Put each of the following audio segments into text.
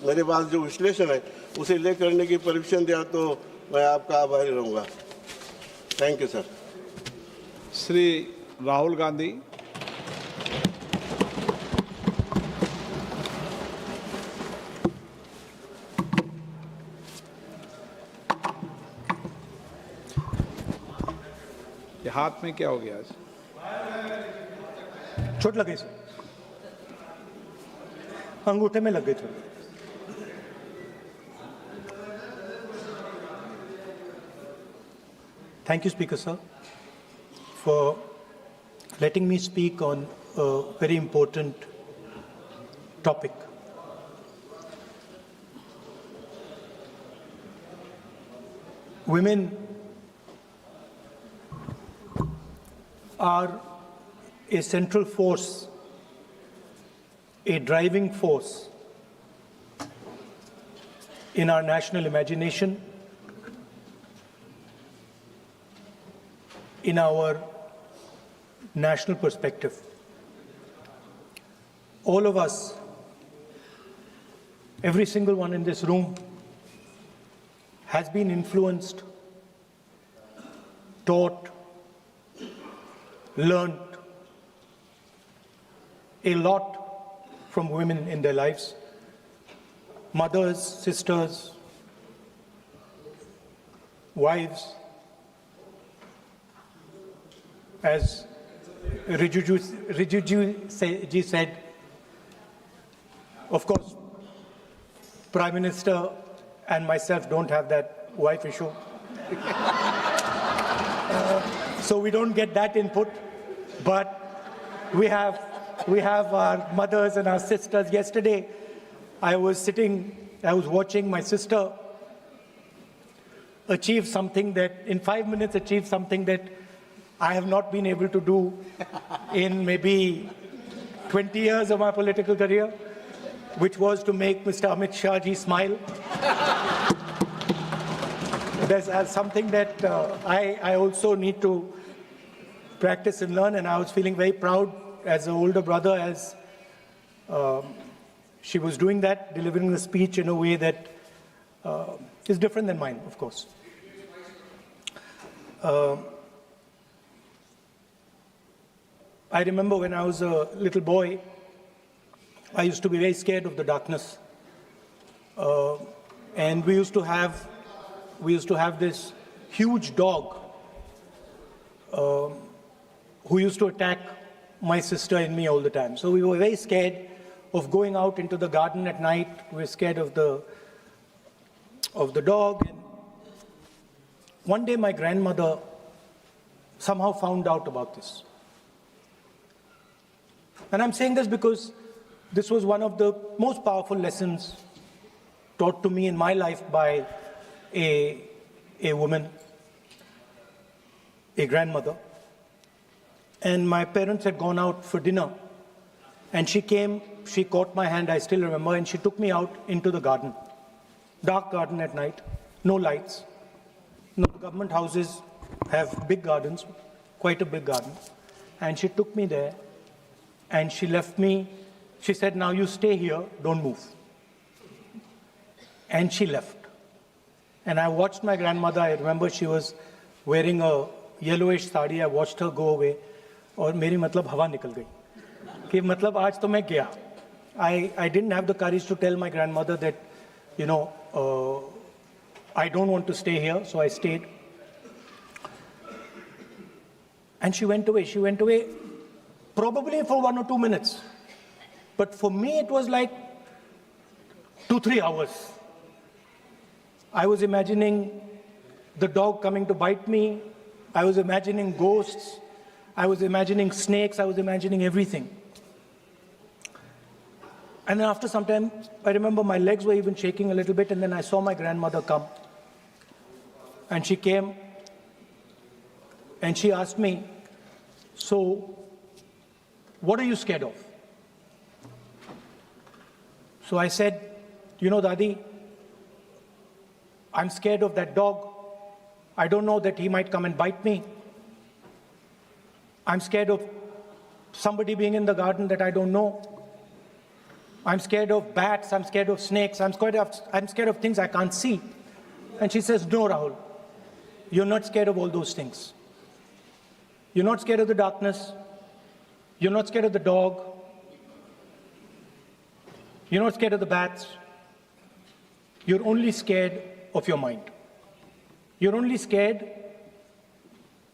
मेरे पास जो विश्लेषण है उसे ले करने की परमिशन दिया तो मैं आपका आभारी रहूँगा। Thank you sir. Shri Rahul Gandhi. ये हाथ में क्या हो गया आज? चोट लगी सर, अंगूठे में लग गई थोड़ी। Thank you, Speaker sir, for letting me speak on a very important topic. Women are a central force, a driving force in our national imagination, in our national perspective. All of us, every single one in this room, has been influenced, taught, learned a lot from women in their lives. Mothers, sisters, wives. As Rijiju ji said, of course, Prime Minister and myself don't have that wife issue. So we don't get that input, but we have our mothers and our sisters. Yesterday, I was watching my sister achieve something that, in 5 minutes, achieve something that I have not been able to do in maybe 20 years of my political career, which was to make Mr. Amit Shah ji smile. There's something that I also need to practice and learn, and I was feeling very proud as an older brother as she was doing that, delivering the speech in a way that is different than mine, of course. I remember when I was a little boy, I used to be very scared of the darkness. And we used to have this huge dog who used to attack my sister and me all the time. So we were very scared of going out into the garden at night. We were scared of the dog. And one day my grandmother somehow found out about this. And I'm saying this because this was one of the most powerful lessons taught to me in my life by a woman, a grandmother. And my parents had gone out for dinner. And she came, she caught my hand, I still remember, and she took me out into the garden. Dark garden at night, no lights. No, government houses have big gardens, quite a big garden. And she took me there. And she left me, she said, now you stay here, don't move. And she left. And I watched my grandmother, I remember she was wearing a yellowish sari, I watched her go away. और मेरी मतलब हवा निकल गई कि मतलब आज तो मैं गया. I didn't have the courage to tell my grandmother that, you know, I don't want to stay here, so I stayed. And she went away. She went away probably for 1 or 2 minutes. But for me, it was like 2-3 hours. I was imagining the dog coming to bite me. I was imagining ghosts. I was imagining snakes. I was imagining everything. And then after some time, I remember my legs were even shaking a little bit, and then I saw my grandmother come. And she came, and she asked me, so, what are you scared of? So I said, you know, Dadi, I'm scared of that dog. I don't know that he might come and bite me. I'm scared of somebody being in the garden that I don't know. I'm scared of bats, I'm scared of snakes, I'm scared of things I can't see. And she says, no, Rahul, you're not scared of all those things. You're not scared of the darkness. You're not scared of the dog. You're not scared of the bats. You're only scared of your mind. You're only scared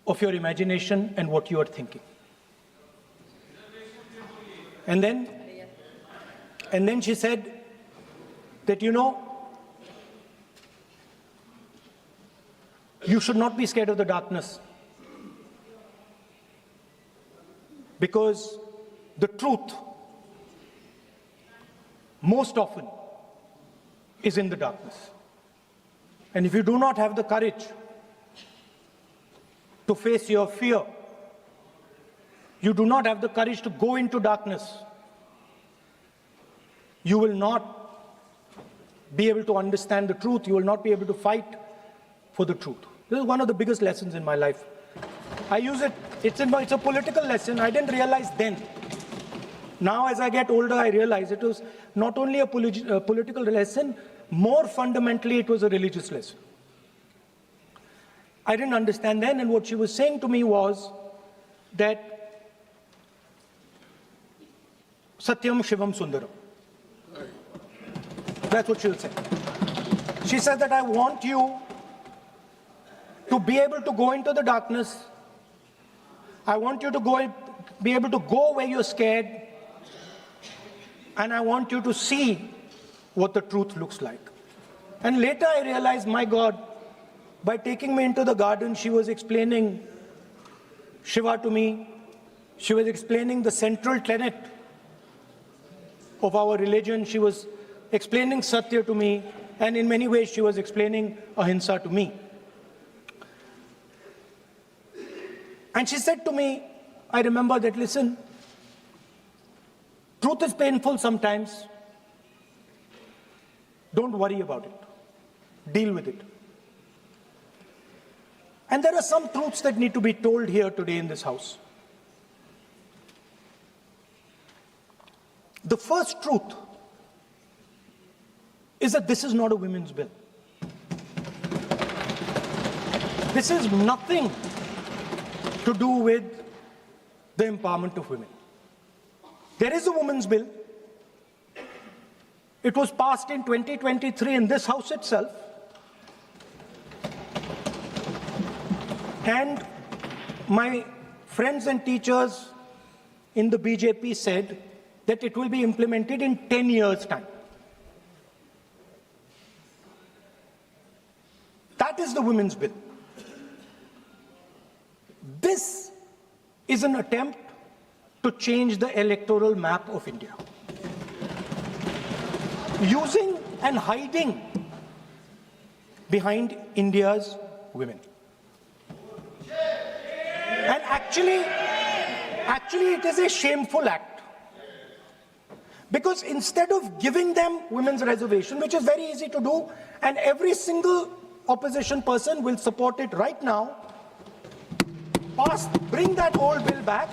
of your imagination and what you are thinking. And then she said that, you know, you should not be scared of the darkness, because the truth most often is in the darkness. And if you do not have the courage to face your fear, you do not have the courage to go into darkness, you will not be able to understand the truth. You will not be able to fight for the truth. This is one of the biggest lessons in my life. I use it, it's a political lesson. I didn't realize then. Now as I get older, I realize it was not only a political lesson, more fundamentally it was a religious lesson. I didn't understand then, and what she was saying to me was that Satyam Shivam Sundaram. That's what she will say. She said that I want you to be able to go into the darkness. I want you to be able to go where you're scared. And I want you to see what the truth looks like. And later I realized, my God, by taking me into the garden, she was explaining Shiva to me. She was explaining the central tenet of our religion. She was explaining Satya to me. And in many ways, she was explaining Ahimsa to me. And she said to me, I remember that, listen, truth is painful sometimes. Don't worry about it. Deal with it. And there are some truths that need to be told here today in this house. The first truth is that this is not a women's bill. This is nothing to do with the empowerment of women. There is a women's bill. It was passed in 2023 in this house itself. And my friends and teachers in the BJP said that it will be implemented in 10 years' time. That is the women's bill. This is an attempt to change the electoral map of India. Using and hiding behind India's women. And actually it is a shameful act. Because instead of giving them women's reservation, which is very easy to do, and every single opposition person will support it right now, bring that old bill back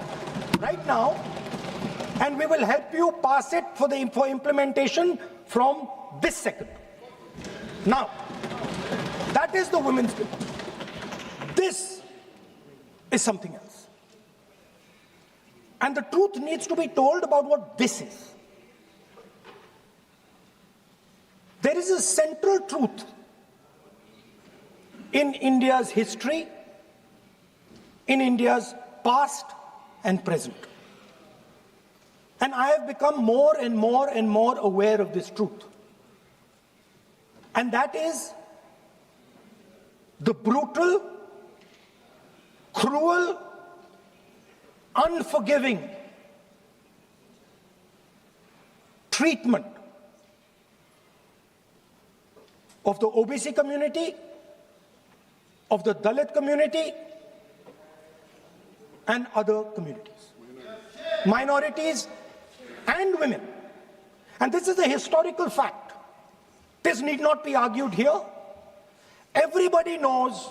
right now, and we will help you pass it for implementation from this second. Now, that is the women's bill. This is something else. And the truth needs to be told about what this is. There is a central truth in India's history, in India's past and present. And I have become more and more and more aware of this truth. And that is the brutal, cruel, unforgiving treatment of the OBC community, of the Dalit community, and other communities, minorities and women. And this is a historical fact. This need not be argued here. Everybody knows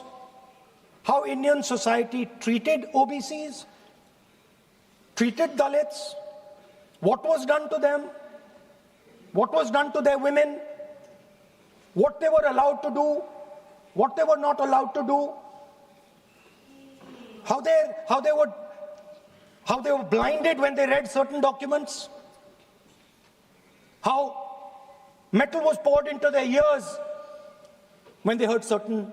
how Indian society treated OBCs, treated Dalits, what was done to them, what was done to their women, what they were allowed to do, what they were not allowed to do, how they were blinded when they read certain documents, how metal was poured into their ears when they heard certain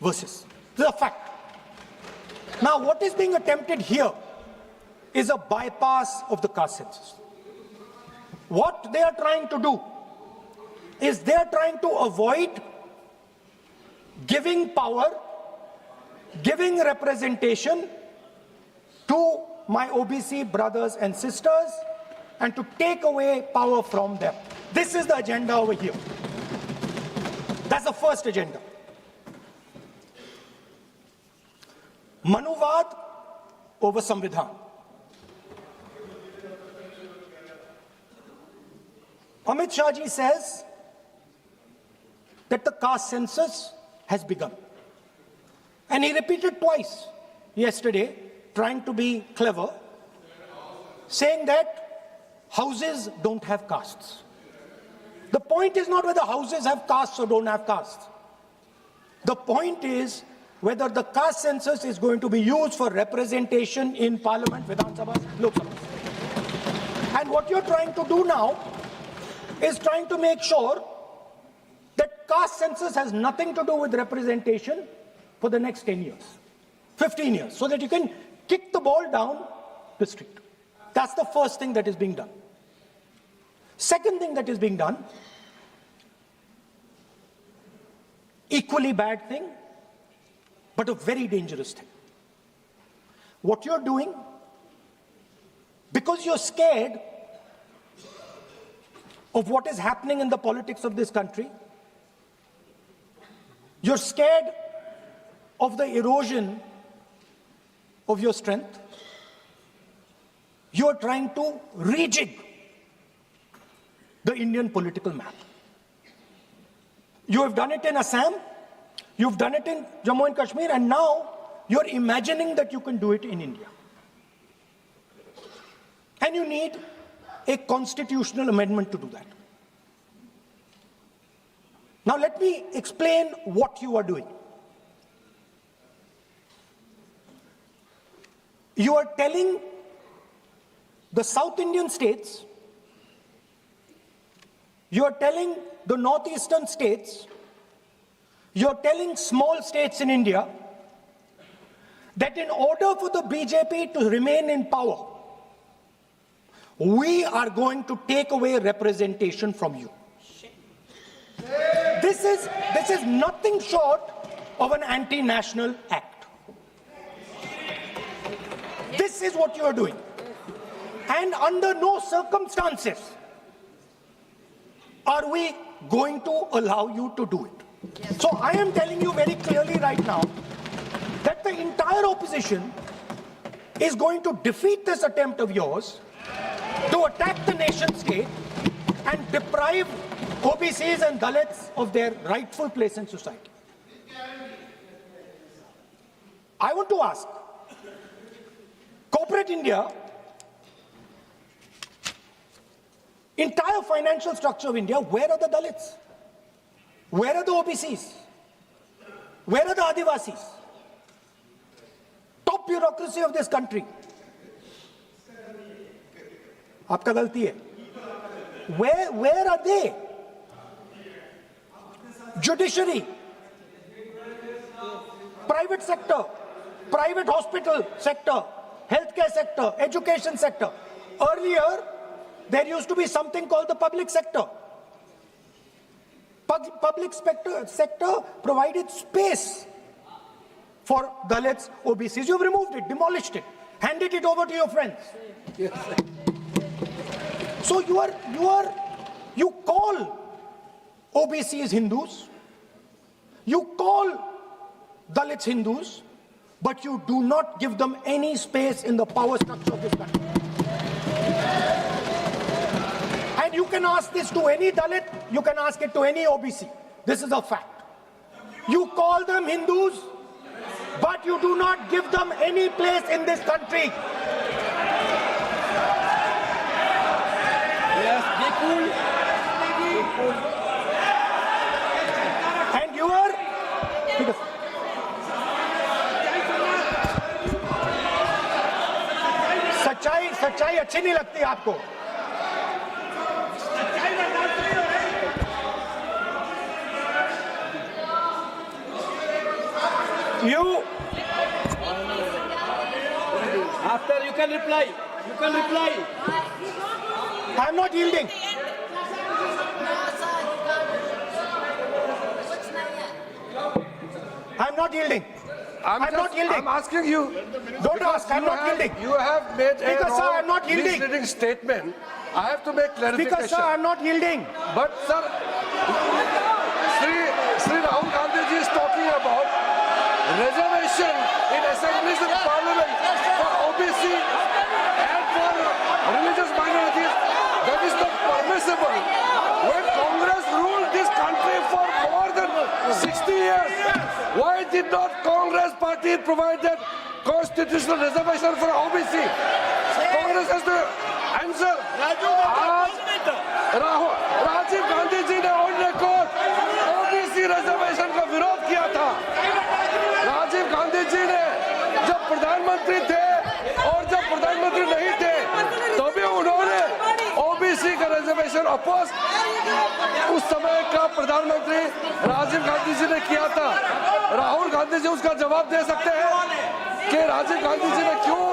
verses. This is a fact. Now, what is being attempted here is a bypass of the caste census. What they are trying to do is they are trying to avoid giving power, giving representation to my OBC brothers and sisters and to take away power from them. This is the agenda over here. That's the first agenda. Manuvad over Samvidhan. Amit Shah ji says that the caste census has begun. And he repeated twice yesterday, trying to be clever, saying that houses don't have castes. The point is not whether houses have castes or don't have castes. The point is whether the caste census is going to be used for representation in Parliament, Vidhan Sabha, Lok Sabha. And what you're trying to do now is trying to make sure that caste census has nothing to do with representation for the next 10 years, 15 years, so that you can kick the ball down the street. That's the first thing that is being done. Second thing that is being done, equally bad thing, but a very dangerous thing. What you're doing, because you're scared of what is happening in the politics of this country, you're scared of the erosion of your strength, you're trying to rejig the Indian political map. You have done it in Assam, you've done it in Jammu and Kashmir, and now you're imagining that you can do it in India. And you need a constitutional amendment to do that. Now let me explain what you are doing. You are telling the South Indian states, you are telling the northeastern states, you are telling small states in India that in order for the BJP to remain in power, we are going to take away representation from you. This is nothing short of an anti-national act. This is what you are doing. And under no circumstances are we going to allow you to do it. So I am telling you very clearly right now that the entire opposition is going to defeat this attempt of yours to attack the nation state and deprive OBCs and Dalits of their rightful place in society. I want to ask, corporate India, entire financial structure of India, where are the Dalits? Where are the OBCs? Where are the Adivasis? Top bureaucracy of this country. Aapka galti hai. Where are they? Judiciary, private sector, private hospital sector, healthcare sector, education sector. Earlier, there used to be something called the public sector. Public sector provided space for Dalits, OBCs. You've removed it, demolished it, handed it over to your friends. So you call OBCs Hindus, you call Dalits Hindus, but you do not give them any space in the power structure of this country. And you can ask this to any Dalit, you can ask it to any OBC. This is a fact. You call them Hindus, but you do not give them any place in this country. Yes, be cool. And you are सच्चाई अच्छी नहीं लगती आपको? You After you can reply. You can reply. I'm not yielding. I'm not yielding. I'm not yielding. I'm asking you. Don't ask. I'm not yielding. You have made Speaker, a sir, I'm not yielding. misleading statement. I have to make clarification. Speaker, sir, I'm not yielding. But sir, Sri Rahul Gandhi ji is talking about reservation in assemblies and parliament for OBC and for religious minorities. That is not permissible. When Congress ruled this country for more than 60 years, why did not Congress party provide that constitutional reservation for OBC? Congress has to answer. Rajiv Gandhi ji ने on record OBC reservation का विरोध किया था। राजीव गांधी जी ने जब प्रधानमंत्री थे और जब प्रधानमंत्री नहीं थे तभी उन्होंने ओबीसी का रिजर्वेशन अपोज उस समय का प्रधानमंत्री राजीव गांधी जी ने किया था। राहुल गांधी जी उसका जवाब दे सकते हैं कि राजीव गांधी जी ने क्यों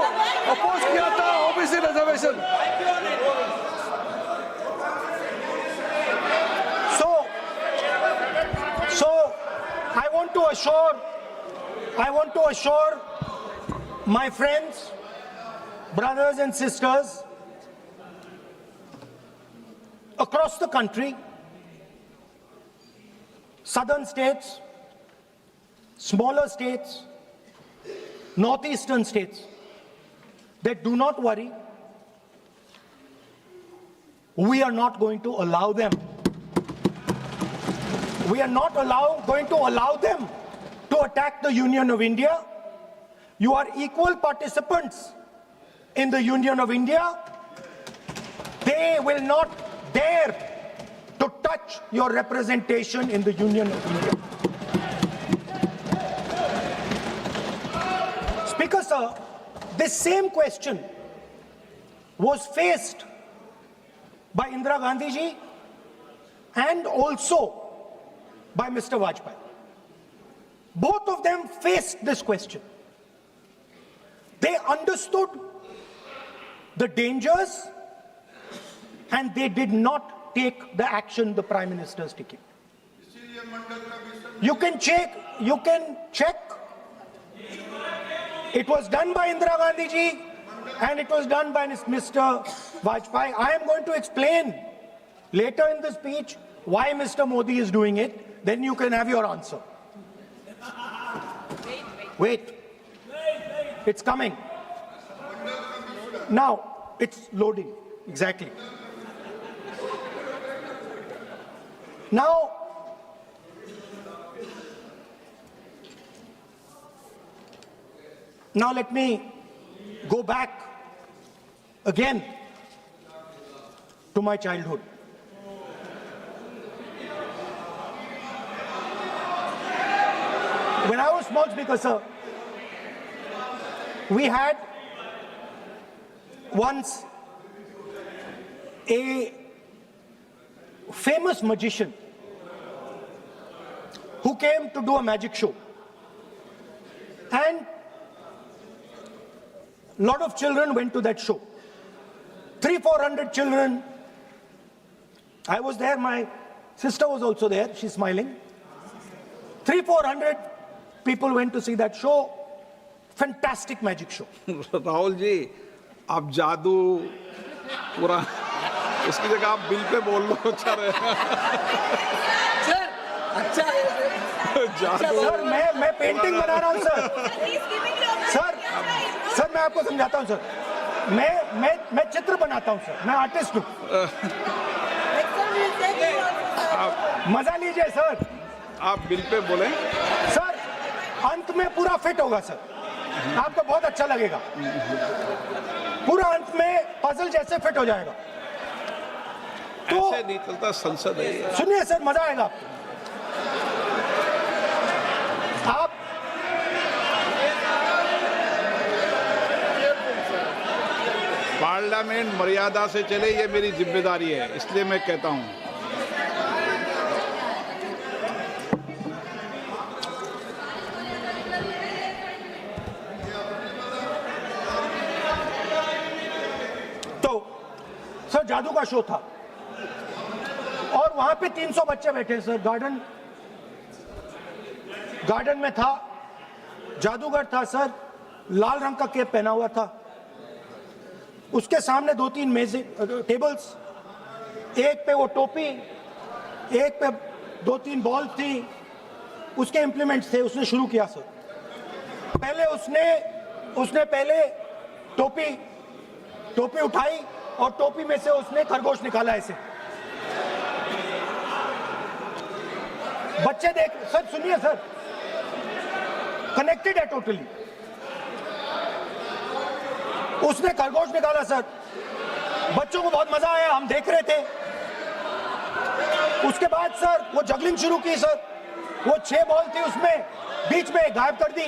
अपोज किया था OBC reservation. So I want to assure my friends, brothers and sisters across the country, southern states, smaller states, northeastern states, that do not worry, we are not going to allow them. We are not going to allow them to attack the Union of India. You are equal participants in the Union of India. They will not dare to touch your representation in the Union of India. Speaker, sir, this same question was faced by Indira Gandhi ji and also by Mr. Vajpayee. Both of them faced this question. They understood the dangers and they did not take the action the Prime Minister is taking. You can check. It was done by Indira Gandhi ji and it was done by Mr. Vajpayee. I am going to explain later in the speech why Mr. Modi is doing it. Then you can have your answer. Wait. It's coming. Now, it's loading. Exactly. Now, let me go back again to my childhood. When I was small, Speaker, sir, we had once a famous magician who came to do a magic show. And a lot of children went to that show. 300-400 children. I was there, my sister was also there, she's smiling. 300-400 people went to see that show. Fantastic magic show. Rahul ji, आप जादू पूरा उसकी जगह आप bill pay बोल लो, अच्छा रहेगा। Sir, अच्छा है। जादू। सर, मैं पेंटिंग बना रहा हूँ सर। सर, मैं आपको समझाता हूँ सर। मैं चित्र बनाता हूँ सर। मैं आर्टिस्ट हूँ। मजा लीजिए सर। आप बिल पे बोले। सर, अंत में पूरा फिट होगा सर। आपको बहुत अच्छा लगेगा। पूरा अंत में पजल जैसे फिट हो जाएगा। ऐसे नहीं चलता, संसद है ये। सुनिए सर, मजा आएगा आपको। आप पार्लियामेंट मर्यादा से चले, ये मेरी जिम्मेदारी है, इसलिए मैं कहता हूं। तो सर जादू का शो था और वहां पे 300 बच्चे बैठे सर। गार्डन में था, जादूगर था सर, लाल रंग का कैप पहना हुआ था। उसके सामने 2-3 मेजें, टेबल्स, एक पे वो टोपी, एक पे 2-3 बॉल थी, उसके इंप्लीमेंट्स थे। उसने शुरू किया सर। पहले उसने पहले टोपी उठाई और टोपी में से उसने खरगोश निकाला ऐसे। बच्चे देख, सर सुनिए सर, कनेक्टेड है टोटली। उसने खरगोश निकाला सर, बच्चों को बहुत मजा आया, हम देख रहे थे। उसके बाद सर वो जगलिंग शुरू की सर। वो 6 बॉल थी, उसमें बीच में गायब कर दी।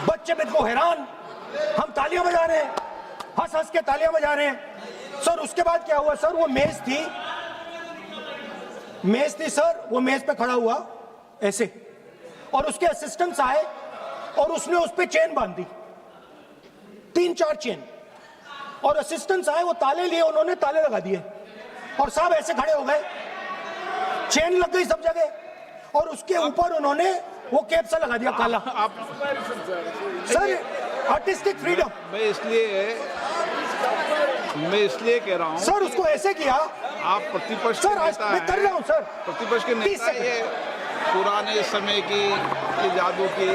बच्चे बिल्कुल हैरान, हम तालियां बजा रहे हैं, हंस हंस के तालियां बजा रहे हैं सर। उसके बाद क्या हुआ सर, वो मेज थी सर, वो मेज पे खड़ा हुआ ऐसे, और उसके असिस्टेंट्स आए और उसने उस पे चेन बांध दी, 3-4 चेन। और असिस्टेंट्स आए, वो ताले लिए, उन्होंने ताले लगा दिए और सब ऐसे खड़े हो गए। चेन लग गई सब जगह और उसके ऊपर उन्होंने वो कैप सा लगा दिया काला। Sir artistic freedom. मैं इसलिए कह रहा हूं सर उसको ऐसे किया। आप प्रतिपक्ष सर के आज नेता मैं कर रहा हूं सर। प्रतिपक्ष के 30 नेता, सेकंड। ये पुराने समय की ये जादू की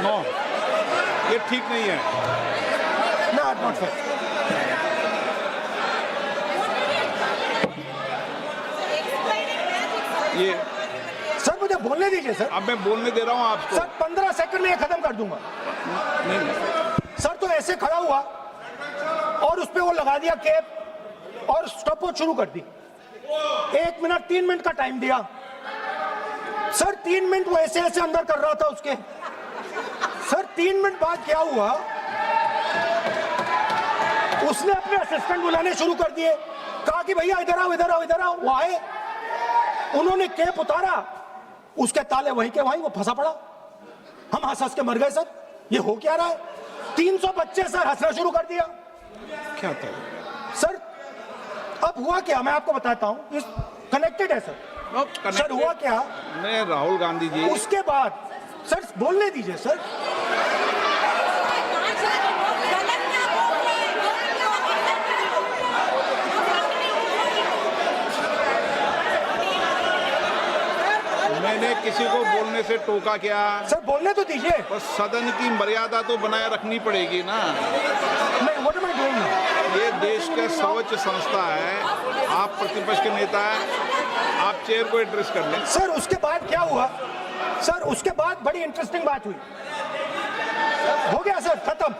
नो, ये ठीक नहीं है। Not fair. ये सर मुझे बोलने दीजिए सर। अब मैं बोलने दे रहा हूं आपको। सर 15 सेकंड में ये खत्म कर दूंगा। सर तो ऐसे खड़ा हुआ और उस पे वो लगा दिया कैप और स्टॉपवॉच शुरू कर दी। 1 मिनट 3 मिनट का टाइम दिया सर। 3 मिनट वो ऐसे ऐसे अंदर कर रहा था उसके। सर 3 मिनट बाद क्या हुआ, उसने अपने असिस्टेंट बुलाने शुरू कर दिए, कहा कि भैया इधर आओ इधर आओ इधर आओ। वो आए, उन्होंने कैप उतारा, उसके ताले वहीं के वहीं, वो फंसा पड़ा। हम हंस हंस के मर गए सर। ये हो क्या रहा है? 300 बच्चे सर हंसना शुरू कर दिया। क्या था सर अब हुआ क्या, मैं आपको बताता हूं, कनेक्टेड है सर। सर हुआ क्या, मैं राहुल गांधी जी, उसके बाद सर बोलने दीजिए सर। मैंने किसी को बोलने से टोका क्या? सर बोलने तो दीजिए। बस सदन की मर्यादा तो बनाए रखनी पड़ेगी ना। नहीं, व्हाट एम आई डूइंग? ये देश का सर्वोच्च संस्था है, आप प्रतिपक्ष के नेता हैं, आप चेयर को एड्रेस कर लें। सर उसके बाद क्या हुआ सर, उसके बाद बड़ी इंटरेस्टिंग बात हुई। हो गया सर, खत्म।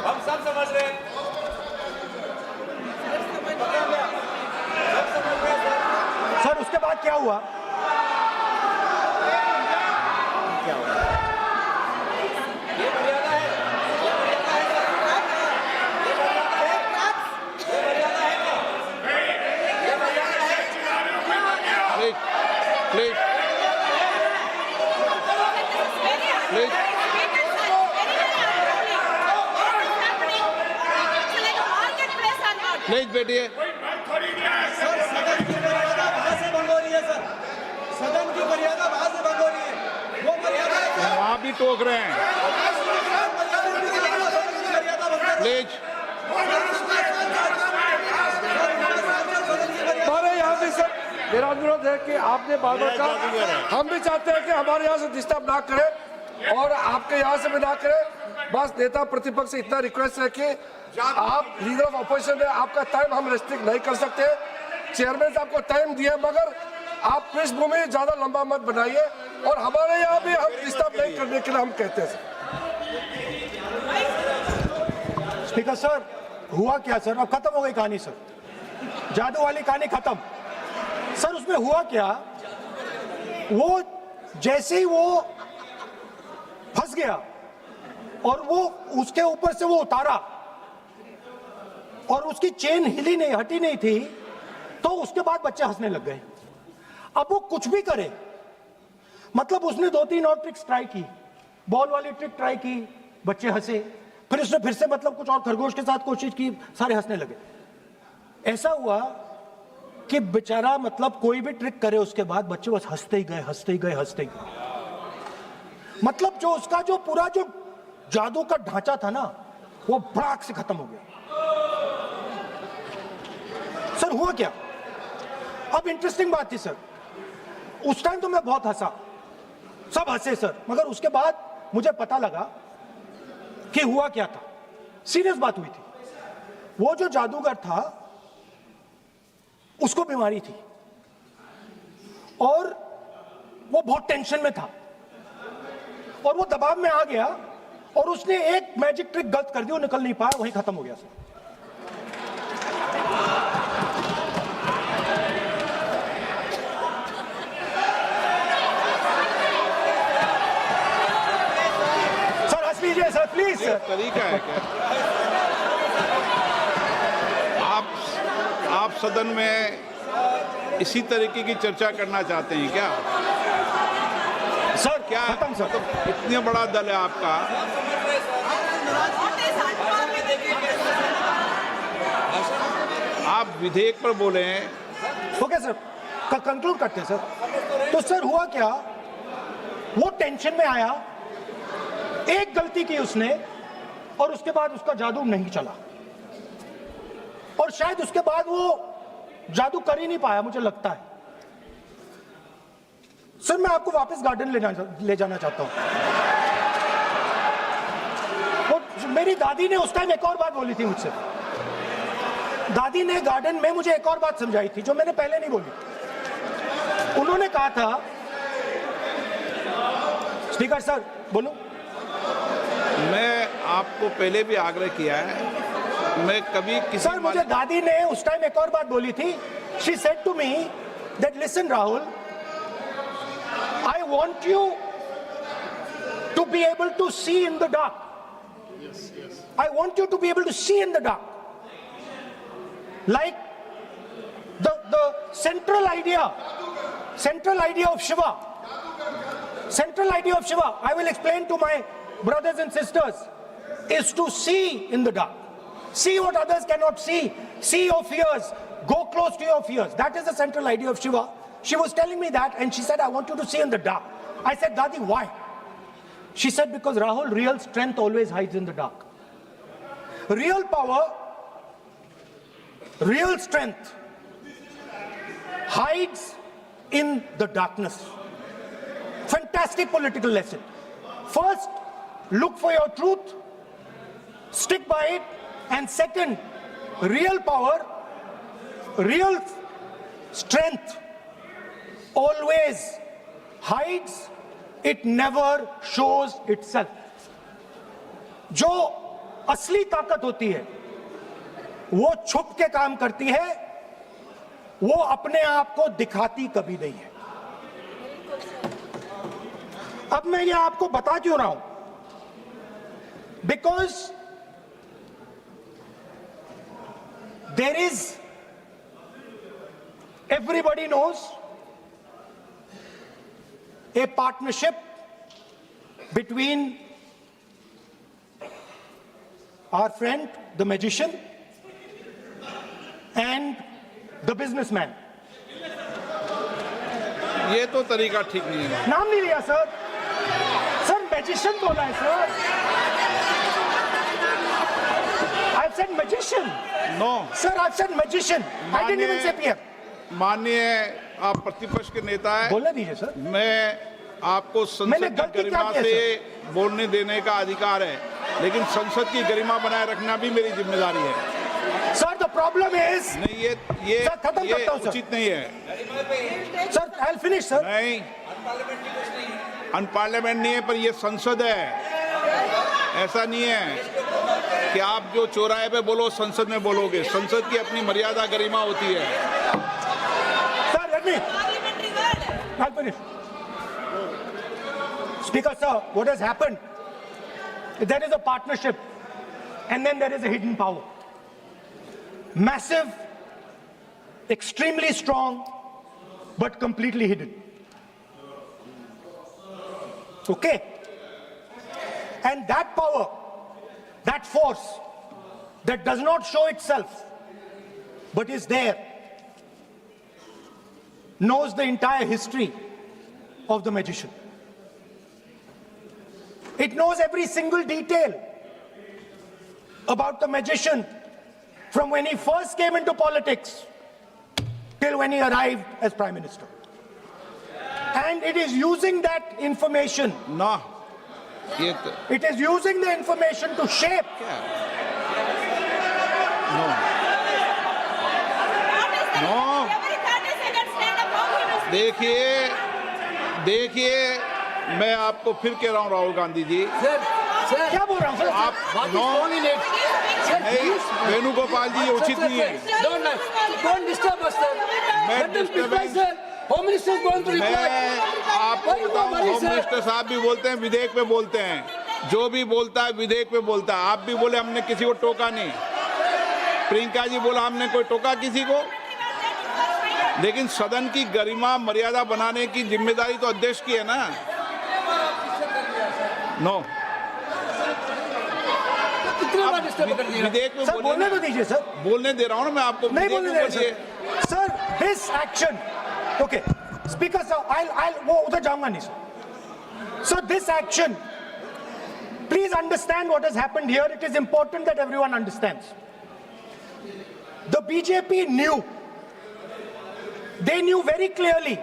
हम सब समझ रहे हैं। सर उसके बाद क्या हुआ, प्लीज प्लीज बैठिए। सदन की मर्यादा वहां से भंग हो रही है। वो मर्यादा वहां भी टोक रहे हैं। प्लीज हमारे यहाँ भी सर मेरा अनुरोध है कि आपने बार बार कहा, हम भी चाहते हैं कि हमारे यहाँ से डिस्टर्ब ना करें और आपके यहाँ से भी ना करें। बस नेता प्रतिपक्ष से इतना रिक्वेस्ट है कि आप लीडर ऑफ अपोजिशन है, आपका टाइम हम रेस्ट्रिक्ट नहीं कर सकते। चेयरमैन आपको टाइम दिया, मगर आप पृष्ठभूमि ज्यादा लंबा मत बनाइए और हमारे यहाँ भी हम डिस्टर्ब नहीं करने के लिए हम कहते हैं। स्पीकर सर हुआ क्या सर? अब खत्म हो गई कहानी सर, जादू वाली कहानी खत्म। सर उसमें हुआ क्या, वो जैसे ही वो फंस गया और वो उसके ऊपर से वो उतारा और उसकी चेन हिली नहीं, हटी नहीं थी, तो उसके बाद बच्चे हंसने लग गए। अब वो कुछ भी करे, मतलब उसने 2-3 और ट्रिक्स ट्राई की, बॉल वाली ट्रिक ट्राई की, बच्चे हंसे, फिर उसने फिर से मतलब कुछ और खरगोश के साथ कोशिश की, सारे हंसने लगे। ऐसा हुआ कि बेचारा मतलब कोई भी ट्रिक करे उसके बाद बच्चे बस हंसते ही गए, हंसते ही गए, हंसते ही गए। मतलब जो उसका जो पूरा जो जादू का ढांचा था ना, वो भड़ाक से खत्म हो गया। सर हुआ क्या, अब इंटरेस्टिंग बात थी सर, उस टाइम तो मैं बहुत हंसा, सब हंसे सर, मगर उसके बाद मुझे पता लगा कि हुआ क्या था। सीरियस बात हुई थी, वो जो जादूगर था उसको बीमारी थी और वो बहुत टेंशन में था और वो दबाव में आ गया और उसने एक मैजिक ट्रिक गलत कर दी, वो निकल नहीं पाया, वहीं खत्म हो गया सर। सर हंस लीजिए सर, प्लीज ये सर। तरीका है क्या? आप सदन में इसी तरीके की चर्चा करना चाहते हैं क्या? सर क्या खत्म सर। मतलब इतने बड़ा दल है आपका, आप विधेयक पर बोले हैं। ओके सर, कंक्लूड करते हैं सर। तो सर हुआ क्या, वो टेंशन में आया, एक गलती की उसने और उसके बाद उसका जादू नहीं चला और शायद उसके बाद वो जादू कर ही नहीं पाया, मुझे लगता है। सर मैं आपको वापस गार्डन ले जाना चाहता हूं। वो मेरी दादी ने उस टाइम एक और बात बोली थी मुझसे, दादी ने गार्डन में मुझे एक और बात समझाई थी जो मैंने पहले नहीं बोली। उन्होंने कहा था, स्पीकर सर बोलूं? मैं आपको पहले भी आग्रह किया है, मैं कभी किसी सर मुझे दादी ने उस टाइम एक और बात बोली थी। She said to me that listen Rahul, I want you to be able to see in the dark. I want you to be able to see in the dark, like the central idea of Shiva. Central idea of Shiva, I will explain to my brothers and sisters, is to see in the dark. See what others cannot see. See your fears. Go close to your fears. That is the central idea of Shiva. She was telling me that and she said, I want you to see in the dark. I said, Dadi, why? She said, because Rahul, real strength always hides in the dark. Real power, real strength hides in the darkness. Fantastic political lesson. First, look for your truth, stick by it, and second, real power, real strength always hides, it never shows itself. जो असली ताकत होती है वो छुप के काम करती है, वो अपने आप को दिखाती कभी नहीं है। अब मैं ये आपको बता क्यों रहा हूं? Because there is, everybody knows, a partnership between our friend the magician and the businessman. ये तो तरीका ठीक नहीं है। नाम नहीं लिया सर, सर मैजिशियन बोला है sir. I've said magician. No Sir, I've said magician. I didn't even say PM. माननीय आप प्रतिपक्ष के नेता हैं, बोलने दीजिए सर। मैं आपको मैंने संसद की गलती क्या गरिमा की है, से बोलने देने का अधिकार है, लेकिन संसद की गरिमा बनाए रखना भी मेरी जिम्मेदारी है। Sir, the problem is, नहीं ये सर, खत्म ये करता हूं, सर। उचित नहीं है। sir, I'll finish, sir. नहीं, अनपार्लियामेंट नहीं है, पर ये संसद है, ऐसा नहीं है। कि आप जो चौराहे पे बोलो संसद में बोलोगे। संसद की अपनी मर्यादा गरिमा होती है। Sir, let me. I'll finish. Speaker, sir, what has happened? There is a partnership, and then there is a hidden power. Massive, extremely strong, but completely hidden. Okay? And that power, that force, that does not show itself, but is there, knows the entire history of the magician. It knows every single detail about the magician from when he first came into politics till when he arrived as Prime Minister. And it is using that information, ना ये it is using the information to shape देखिए मैं आपको फिर कह रहा हूँ राहुल गांधी जी, क्या बोल रहा हूँ सर? आप नहीं, वेणुगोपाल जी ये उचित नहीं है। Don't disturb us, sir. Let them reply, sir. Home Minister is going to reply. मैं आपको बताऊं, होम मिनिस्टर साहब भी बोलते हैं, विधेयक पे बोलते हैं, जो भी बोलता है विधेयक पे बोलता है। आप भी बोले हमने किसी को टोका नहीं, प्रियंका जी बोला हमने कोई टोका किसी को, लेकिन सदन की गरिमा मर्यादा बनाने की जिम्मेदारी तो अध्यक्ष की है ना। नो विधेयक में सर बोलने तो दीजिए सर। बोलने दे रहा हूँ ना मैं आपको। नहीं बोलने दे रहे sir. This action, okay speaker sir, I'll वो उधर जाऊंगा नहीं sir. So this action, please understand what has happened here. It is important that everyone understands. The BJP knew, they knew very clearly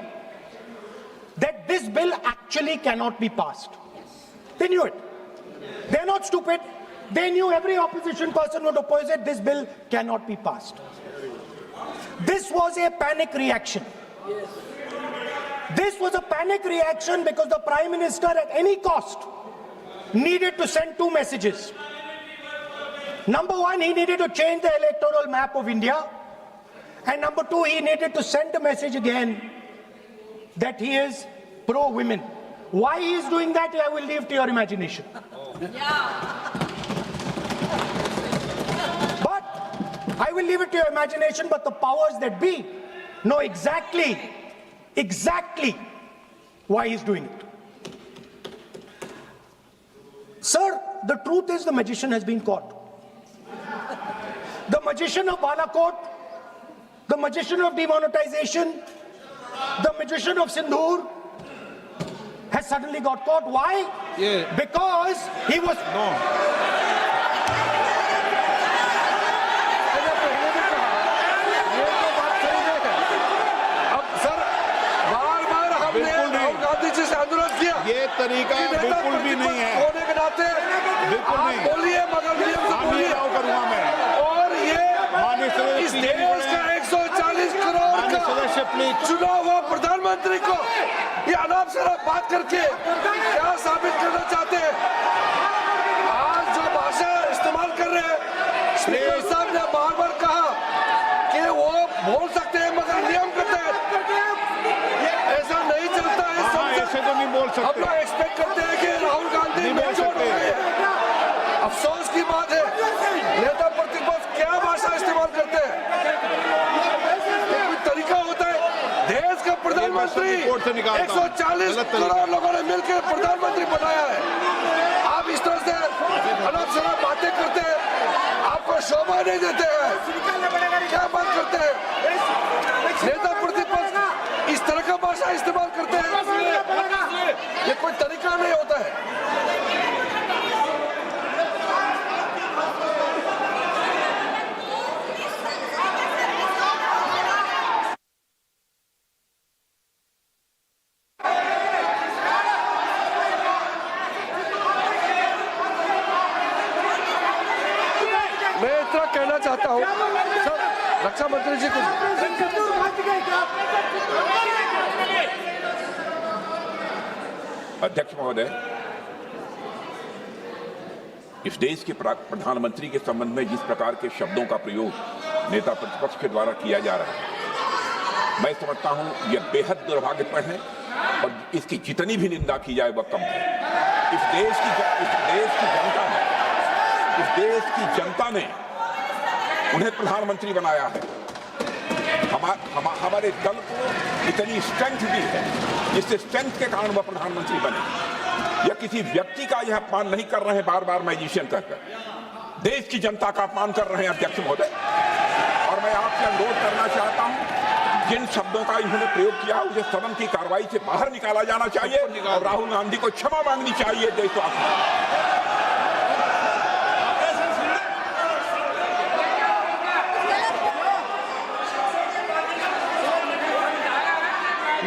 that this bill actually cannot be passed. They knew it. They're not stupid. They knew every opposition person would oppose it. This bill cannot be passed. This was a panic reaction. This was a panic reaction because the Prime Minister at any cost needed to send two messages. Number one, he needed to change the electoral map of India. And number two, he needed to send a message again that he is pro-women. Why he is doing that, I will leave to your imagination. But I will leave it to your imagination, but the powers that be know exactly why he's doing it. Sir, the truth is the magician has been caught. The magician of Balakot, the magician of demonetization, the magician of Sindhur has suddenly got caught. Why? Yeah. Because he was... ये तरीका बिल्कुल भी नहीं है। होने के नाते बिल्कुल आप नहीं। बोलिए मगर नियम से बोलिए। करूंगा मैं। और ये इस देश का 140 करोड़ का चुना हुआ प्रधानमंत्री को ये अनाप शराब बात करके क्या साबित करना चाहते हैं? आज जो भाषा इस्तेमाल कर रहे हैं, स्पीकर साहब ने बार-बार कहा कि वो बोल सकते हैं मगर नियम के तहत ऐसा नहीं चलता है। ऐसे तो नहीं बोल सकते। हम लोग एक्सपेक्ट करते हैं कि राहुल गांधी मेच्योर हो गए। अफसोस की बात है नेता प्रतिपक्ष क्या भाषा इस्तेमाल करते हैं। कोई तरीका होता है। देश का प्रधानमंत्री 140 करोड़ लोगों ने मिलकर प्रधानमंत्री बनाया है। आप इस तरह से अनाप शराब बातें करते हैं, आपको शोभा नहीं देते हैं। क्या बात करते हैं? नेता प्रतिपक्ष इस तरह का भाषा इस्तेमाल करते हैं, ये कोई तरीका नहीं होता है। मैं इतना कहना चाहता हूँ सर, रक्षा मंत्री जी को अध्यक्ष महोदय, इस देश के प्रधानमंत्री के संबंध में जिस प्रकार के शब्दों का प्रयोग नेता प्रतिपक्ष के द्वारा किया जा रहा है, मैं समझता हूं यह बेहद दुर्भाग्यपूर्ण है और इसकी जितनी भी निंदा की जाए वह कम है। इस देश की जनता ने उन्हें प्रधानमंत्री बनाया है। हमारे दल को इतनी स्ट्रेंथ दी है जिससे स्ट्रेंथ के कारण वह प्रधानमंत्री बने। यह किसी व्यक्ति का यह अपमान नहीं कर रहे हैं बार बार मैजिशियन कहकर, देश की जनता का अपमान कर रहे हैं अध्यक्ष महोदय। और मैं आपसे अनुरोध करना चाहता हूं, जिन शब्दों का इन्होंने प्रयोग किया उसे सदन की कार्रवाई से बाहर निकाला जाना चाहिए और राहुल गांधी को क्षमा मांगनी चाहिए देशवासियों।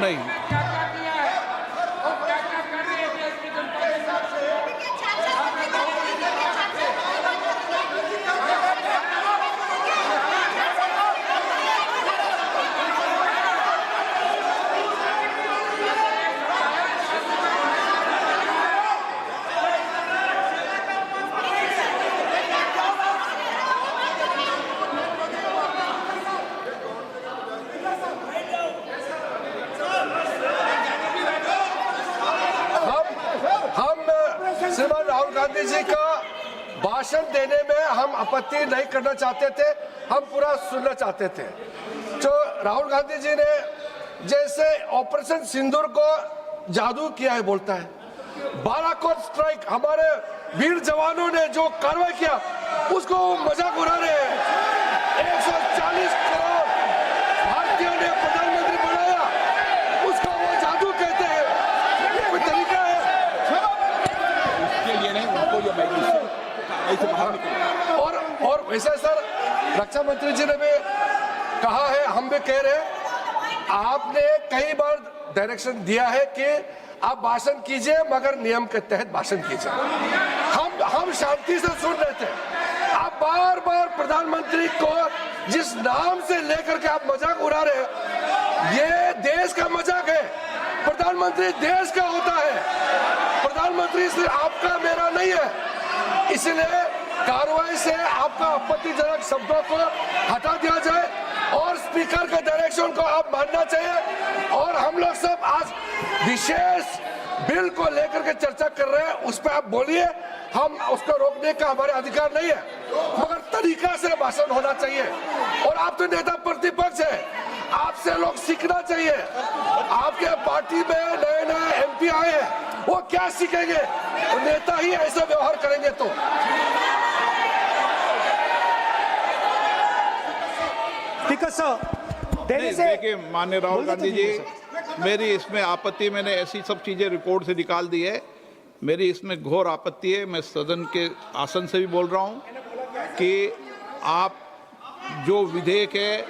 नहीं, श्रीमान राहुल गांधी जी का भाषण देने में हम आपत्ति नहीं करना चाहते थे, हम पूरा सुनना चाहते थे। जो राहुल गांधी जी ने जैसे ऑपरेशन सिंदूर को जादू किया है बोलता है, बालाकोट स्ट्राइक हमारे वीर जवानों ने जो कार्रवाई किया उसको मजाक उड़ा रहे हैं। 140 करोड़ भारतीयों ने प्रधानमंत्री बनाया, उसको वो जादू कहते हैं। ये कोई तरीका है? और वैसे सर रक्षा मंत्री जी ने भी कहा है, हम भी कह रहे हैं, आपने कई बार डायरेक्शन दिया है कि आप भाषण कीजिए मगर नियम के तहत भाषण कीजिए। हम शांति से सुन रहे थे, आप बार बार प्रधानमंत्री को जिस नाम से लेकर के आप मजाक उड़ा रहे हैं, ये देश का मजाक है। प्रधानमंत्री देश का होता है, प्रधानमंत्री सिर्फ आपका मेरा नहीं है। इसलिए कार्रवाई से आपका आपत्तिजनक शब्दों को हटा दिया जाए और स्पीकर के डायरेक्शन को आप मानना चाहिए। और हम लोग सब आज विशेष बिल को लेकर के चर्चा कर रहे हैं, उस पर आप बोलिए, हम उसको रोकने का हमारे अधिकार नहीं है, मगर तरीका से भाषण होना चाहिए। और आप तो नेता प्रतिपक्ष है, आपसे लोग सीखना चाहिए। आपके पार्टी में नए नए एमपी आए हैं, वो क्या सीखेंगे? वो नेता ही ऐसा व्यवहार करेंगे तो। देखिए माननीय राहुल गांधी जी, मेरी इसमें आपत्ति, मैंने ऐसी सब चीजें रिपोर्ट से निकाल दी है। मेरी इसमें घोर आपत्ति है, मैं सदन के आसन से भी बोल रहा हूं कि आप जो विधेयक है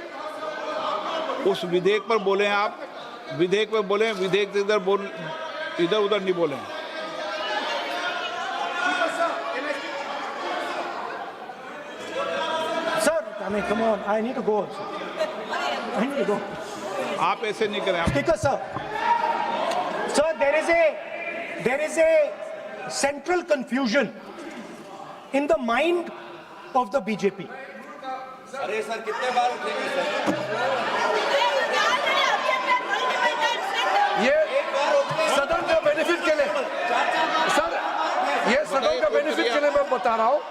उस विधेयक पर बोले, आप विधेयक पर बोले, विधेयक इधर उधर नहीं बोले। Sir, I mean, come on, I need to go also. I need to go. आप ऐसे नहीं करें। Speaker, sir. Sir, there is a central confusion in the mind of the BJP. अरे सर कितने बार उठेंगे सर? ये सदन का बेनिफिट के लिए सर, ये सदन का बेनिफिट के लिए मैं बता रहा हूँ,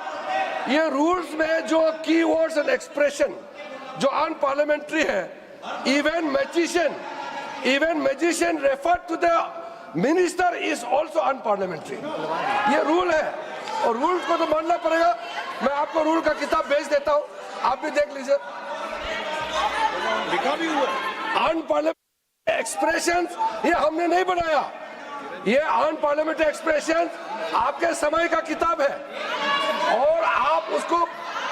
ये रूल्स में जो कीवर्ड्स एंड एक्सप्रेशन जो अनपार्लियामेंट्री है, even magician refer to the minister is also unparliamentary. ये रूल है और रूल्स को तो मानना पड़ेगा। मैं आपको रूल का किताब भेज देता हूँ, आप भी देख लीजिए। अनपार्लियामेंट्री एक्सप्रेशंस ये हमने नहीं बनाया, ये अनपार्लियामेंट्री एक्सप्रेशंस आपके समय का किताब है और आप उसको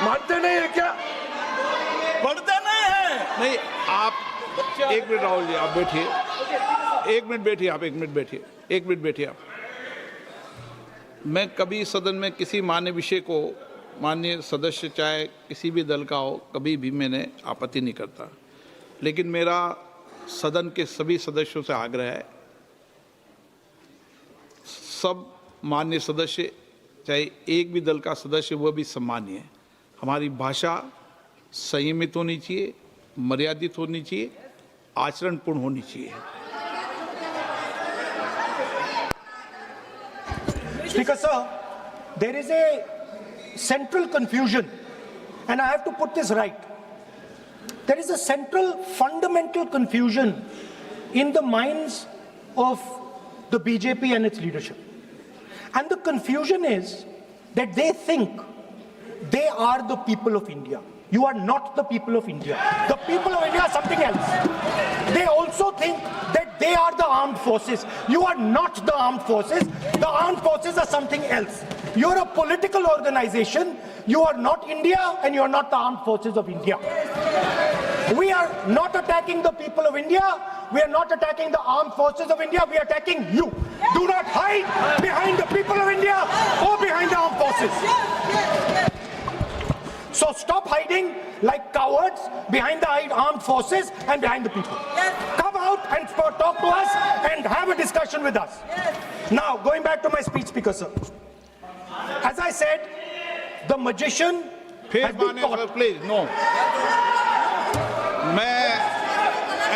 मानते नहीं है क्या? पढ़ते नहीं है। नहीं, आप एक मिनट राहुल जी, आप बैठिए, एक मिनट बैठिए, आप एक मिनट बैठिए, एक मिनट बैठिए आप। मैं कभी सदन में किसी मान्य विषय को, माननीय सदस्य चाहे किसी भी दल का हो, कभी भी मैंने आपत्ति नहीं करता, लेकिन मेरा सदन के सभी सदस्यों से आग्रह है, सब माननीय सदस्य चाहे एक भी दल का सदस्य, वह भी सम्मानीय है। हमारी भाषा संयमित होनी चाहिए, मर्यादित होनी चाहिए, आचरणपूर्ण होनी चाहिए। Speaker sir, there is a central confusion, and I have to put this right. There is a central fundamental confusion in the minds of the BJP and its leadership. And the confusion is that they think they are the people of India. You are not the people of India. The people of India are something else. They also think that they are the armed forces. You are not the armed forces. The armed forces are something else. You're a political organization. You are not India, and you are not the armed forces of India. We are not attacking the people of India. We are not attacking the armed forces of India. We are attacking you. Do not hide behind the people of India or behind the armed forces. So stop hiding like cowards behind the armed forces and behind the people. Come out and talk to us and have a discussion with us. Now, going back to my speech, Speaker sir. As I said, the magician has been caught. Please no, मैं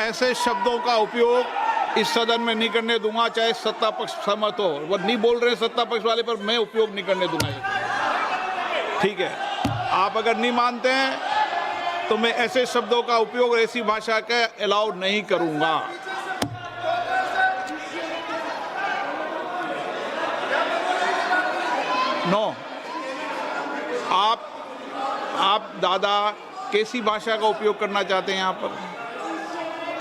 ऐसे शब्दों का उपयोग इस सदन में नहीं करने दूंगा, चाहे सत्ता पक्ष सहमत हो। वो नहीं बोल रहे सत्ता पक्ष वाले, पर मैं उपयोग नहीं करने दूंगा। ठीक है, आप अगर नहीं मानते हैं तो मैं ऐसे शब्दों का उपयोग, ऐसी भाषा का अलाउ नहीं करूंगा। नो, आप दादा कैसी भाषा का उपयोग करना चाहते हैं? यहाँ पर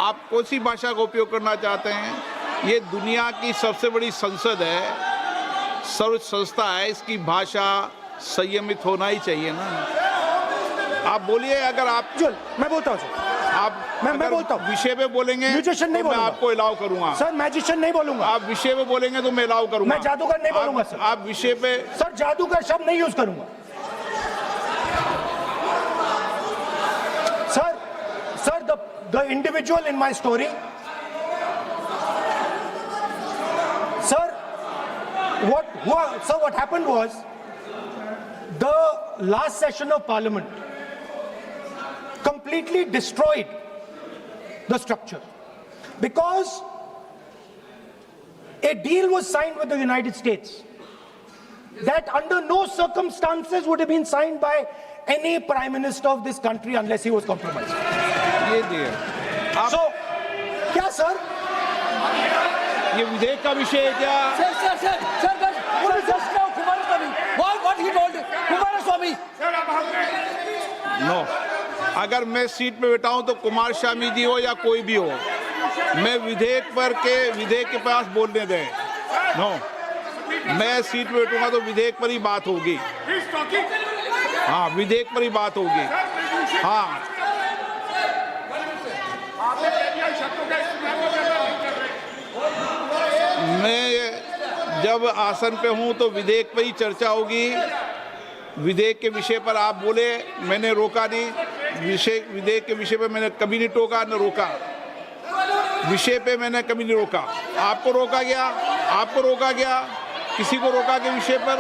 आप कौन सी भाषा का उपयोग करना चाहते हैं? ये दुनिया की सबसे बड़ी संसद है, सर्व संस्था है, इसकी भाषा संयमित होना ही चाहिए ना। आप बोलिए, अगर आप मैं बोलता हूँ मैं बोलता हूँ विषय पे बोलेंगे म्यूजिशियन नहीं तो मैं बोलूंगा। आपको अलाउ करूंगा। सर मैजिशियन नहीं बोलूंगा। आप विषय पे बोलेंगे तो मैं अलाउ करूंगा। मैं जादूगर नहीं बोलूंगा सर। आप विषय पे सर जादूगर शब्द नहीं यूज करूंगा। Sir, the individual in my story, sir, what happened was, the last session of Parliament completely destroyed the structure, because a deal was signed with the United States that under no circumstances would have been signed by any prime minister of this country unless he was compromised. ये दिए आप, So, क्या sir? ये विधेयक का विषय है क्या? Sir, just now Kumaraswamy. What he told Kumaraswamy? No, अगर मैं सीट पे बैठा हूं तो कुमार स्वामी जी हो या कोई भी हो, मैं विधेयक के पास बोलने दें। नो, मैं सीट पे बैठूंगा तो विधेयक पर ही बात होगी। हाँ, विधेयक पर ही बात होगी। हाँ, मैं जब आसन पे हूं तो विधेयक पर ही चर्चा होगी। विधेयक के विषय पर आप बोले, मैंने रोका नहीं। विधेयक के विषय पे मैंने कभी नहीं टोका न रोका। विषय पे मैंने कभी नहीं रोका। आपको रोका गया, किसी को रोका के विषय पर?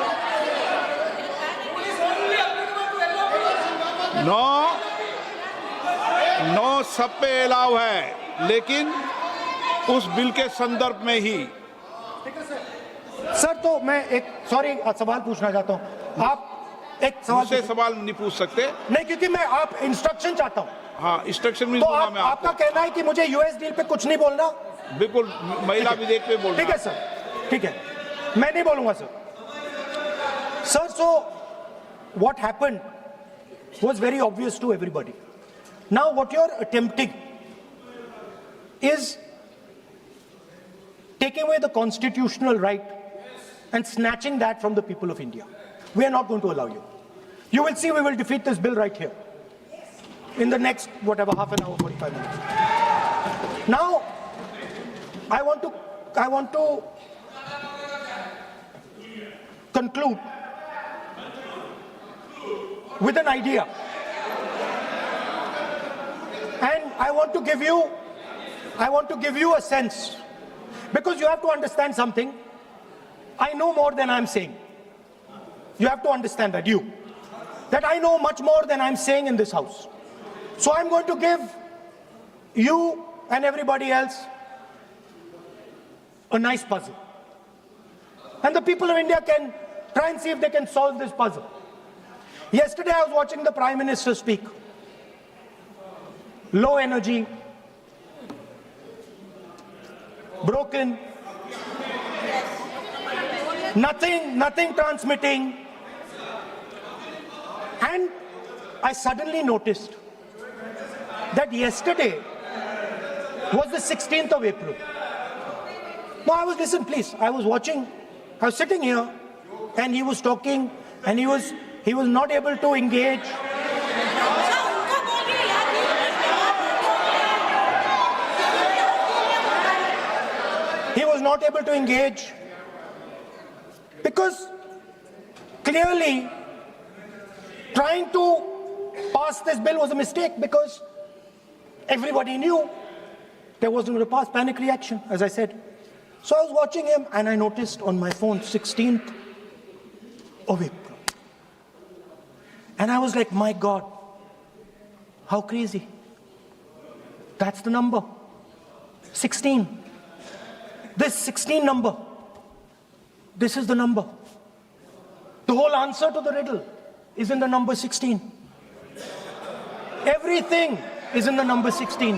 नो, सब पे अलाउ है, लेकिन उस बिल के संदर्भ में ही। सर, तो मैं एक सवाल पूछना चाहता हूं। आप एक सवाल नहीं पूछ सकते। नहीं, क्योंकि मैं आप इंस्ट्रक्शन चाहता हूं। हाँ, इंस्ट्रक्शन भी तो दूंगा मैं आपका कहना है कि मुझे यूएस डील पे कुछ नहीं बोलना? बिल्कुल, महिला विधेयक पे बोलना। ठीक है सर, ठीक है, मैं नहीं बोलूंगा sir. So what happened was very obvious to everybody. Now what you're attempting is taking away the constitutional right and snatching that from the people of India. We are not going to allow you. You will see, we will defeat this bill right here in the next, whatever, half an hour, 45 minutes. Now, I want to conclude with an idea. And I want to give you a sense, because you have to understand something. I know more than I'm saying. You have to understand that, that I know much more than I'm saying in this house. So I'm going to give you and everybody else a nice puzzle. And the people of India can try and see if they can solve this puzzle. Yesterday I was watching the Prime Minister speak. Low energy, broken, nothing transmitting. And I suddenly noticed that yesterday was the 16th of April. No, listen please, I was watching, I was sitting here and he was talking and he was not able to engage. He was not able to engage because clearly trying to pass this bill was a mistake because everybody knew there wasn't going to pass. Panic reaction, as I said. So I was watching him and I noticed on my phone 16th of April. And I was like, my God, how crazy. That's the number. 16. This 16 number. This is the number. The whole answer to the riddle is in the number 16. Everything is in the number 16.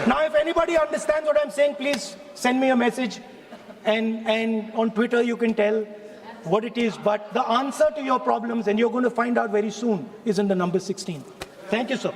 Now, if anybody understands what I'm saying, please send me a message. And on Twitter, you can tell what it is. But the answer to your problems, and you're going to find out very soon, is in the number 16. Thank you, sir.